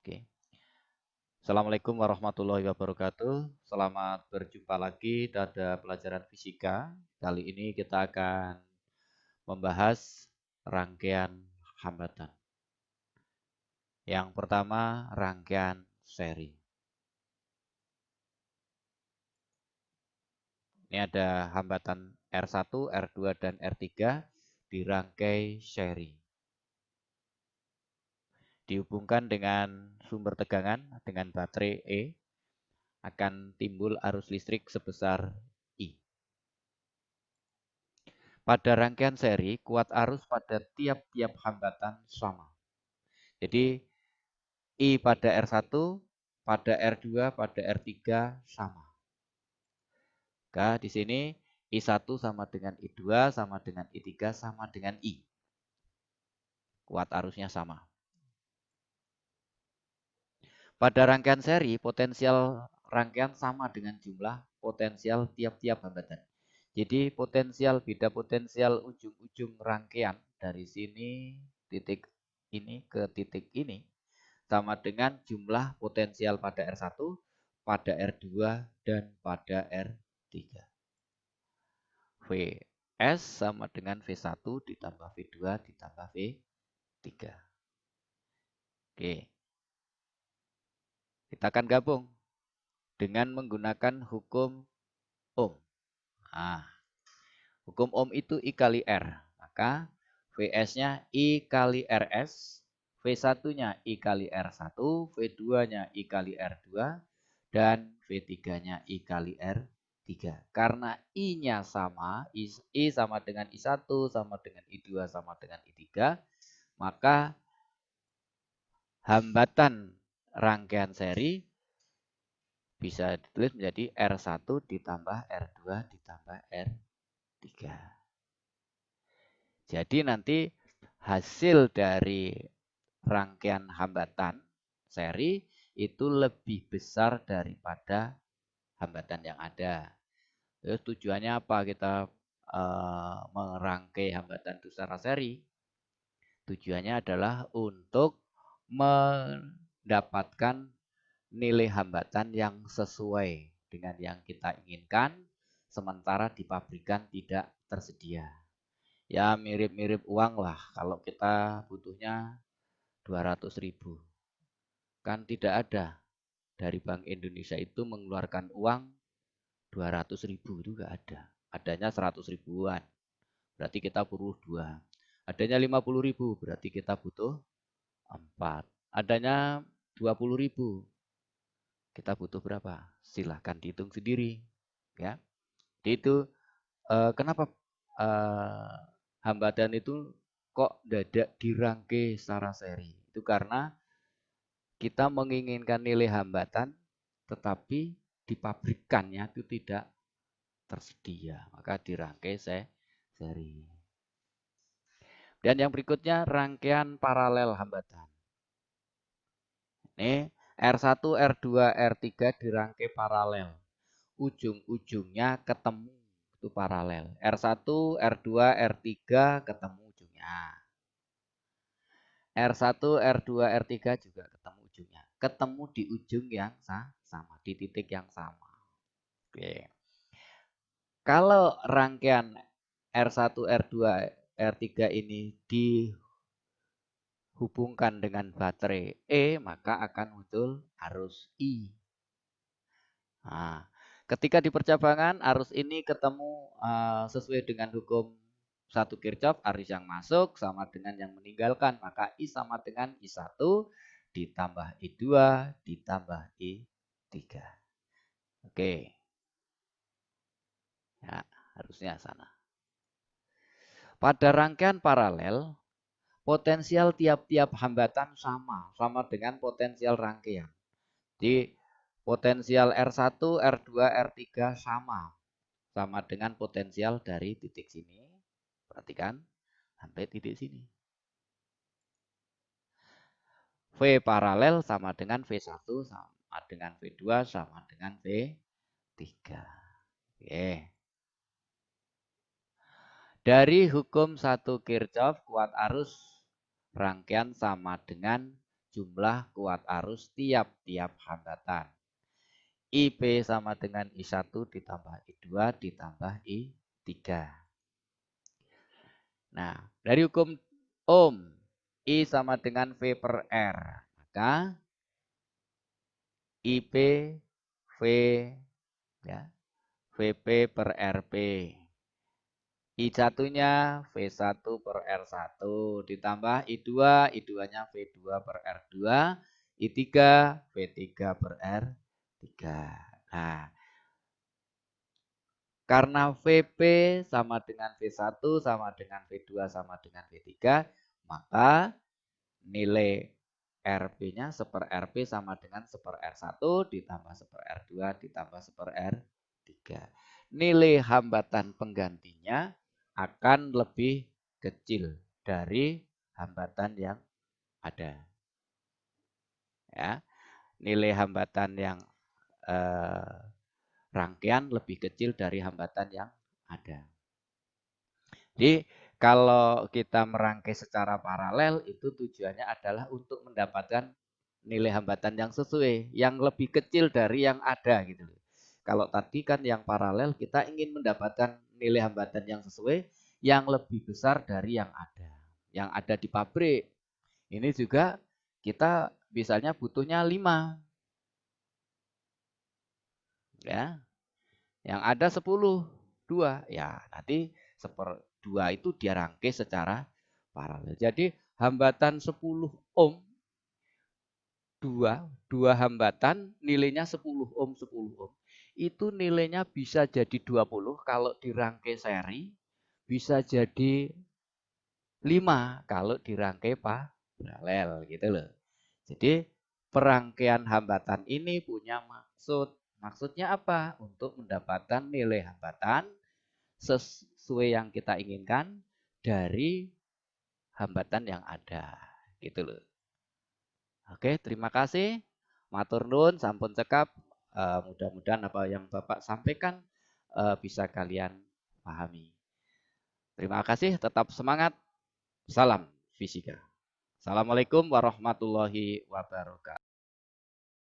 Oke. Assalamualaikum warahmatullahi wabarakatuh. Selamat berjumpa lagi pada pelajaran fisika. Kali ini kita akan membahas rangkaian hambatan. Yang pertama, rangkaian seri. Ini ada hambatan R1, R2, dan R3 dirangkai seri. Dihubungkan dengan sumber tegangan dengan baterai E, akan timbul arus listrik sebesar I. Pada rangkaian seri, kuat arus pada tiap-tiap hambatan sama. Jadi, I pada R1, pada R2, pada R3 sama. Maka di sini I1 sama dengan I2, sama dengan I3, sama dengan I. Kuat arusnya sama. Pada rangkaian seri, potensial rangkaian sama dengan jumlah potensial tiap-tiap hambatan. Jadi potensial, beda potensial ujung-ujung rangkaian dari sini titik ini ke titik ini sama dengan jumlah potensial pada R1, pada R2, dan pada R3. Vs sama dengan V1 ditambah V2 ditambah V3. Oke. Kita akan gabung dengan menggunakan hukum Ohm. Nah, hukum Ohm itu I kali R. Maka Vs-nya I kali Rs, V1-nya I kali R1, V2-nya I kali R2, dan V3-nya I kali R3. Karena I-nya sama, I sama dengan I1, sama dengan I2, sama dengan I3, maka hambatan rangkaian seri bisa ditulis menjadi R1 ditambah R2 ditambah R3. Jadi nanti hasil dari rangkaian hambatan seri itu lebih besar daripada hambatan yang ada. Terus tujuannya apa kita merangkai hambatan itu secara seri? Tujuannya adalah untuk mendapatkan nilai hambatan yang sesuai dengan yang kita inginkan, sementara di pabrikan tidak tersedia. Ya mirip-mirip uang lah, kalau kita butuhnya 200.000. Kan tidak ada dari Bank Indonesia itu mengeluarkan uang 200.000, itu enggak ada. Adanya 100 ribuan, berarti kita butuh 2. Adanya 50.000, berarti kita butuh 4. Adanya 20.000, kita butuh berapa? Silahkan dihitung sendiri. Ya, jadi itu kenapa hambatan itu kok dadak dirangkai secara seri? Itu karena kita menginginkan nilai hambatan, tetapi di pabrikannya itu tidak tersedia, maka dirangkai seri. Dan yang berikutnya rangkaian paralel hambatan. Ini R1, R2, R3 dirangkai paralel. Ujung-ujungnya ketemu, itu paralel. R1, R2, R3 ketemu ujungnya. R1, R2, R3 juga ketemu ujungnya. Ketemu di ujung yang sama, di titik yang sama. Oke. Kalau rangkaian R1, R2, R3 ini dihubungkan dengan baterai E, maka akan muncul arus I. Nah, ketika di percabangan arus ini ketemu sesuai dengan hukum 1 Kirchhoff, arus yang masuk sama dengan yang meninggalkan, maka I sama dengan I1 ditambah I2 ditambah I3. Oke. Ya, harusnya sana. Pada rangkaian paralel, potensial tiap-tiap hambatan sama dengan potensial rangkaian. Jadi potensial R1, R2, R3 sama dengan potensial dari titik sini. Perhatikan sampai titik sini. V paralel sama dengan V1 sama dengan V2 sama dengan V3. Oke. Dari hukum 1 Kirchhoff, kuat arus rangkaian sama dengan jumlah kuat arus tiap-tiap hambatan. IP sama dengan I1 ditambah I2 ditambah I3. Nah, dari hukum Ohm, I sama dengan V per R. Maka IP V ya, VP per RP. I1-nya V1 per R1 ditambah I2, I2-nya V2 per R2, I3 V3 per R3. Nah, karena VP sama dengan V1 sama dengan V2 sama dengan V3, maka nilai RP-nya 1/RP sama dengan 1/R1 ditambah 1/R2 ditambah 1/R3. Nilai hambatan penggantinya akan lebih kecil dari hambatan yang ada. Ya, nilai hambatan yang rangkaian lebih kecil dari hambatan yang ada. Jadi kalau kita merangkai secara paralel itu tujuannya adalah untuk mendapatkan nilai hambatan yang sesuai, yang lebih kecil dari yang ada gitu. Kalau tadi kan yang paralel kita ingin mendapatkan nilai hambatan yang sesuai yang lebih besar dari yang ada di pabrik. Ini juga kita misalnya butuhnya 5. Ya. Yang ada 10, 2. Ya, nanti 1/2 itu dia rangkai secara paralel. Jadi hambatan 10 ohm, dua hambatan nilainya 10 ohm, 10 ohm. Itu nilainya bisa jadi 20 kalau dirangkai seri, bisa jadi 5 kalau dirangkai paralel gitu loh. Jadi perangkaian hambatan ini punya maksud. Maksudnya apa? Untuk mendapatkan nilai hambatan sesuai yang kita inginkan dari hambatan yang ada. Gitu loh. Oke, terima kasih. Matur nuwun, sampun cekap. Mudah-mudahan apa yang Bapak sampaikan bisa kalian pahami. Terima kasih, tetap semangat. Salam fisika. Assalamualaikum warahmatullahi wabarakatuh.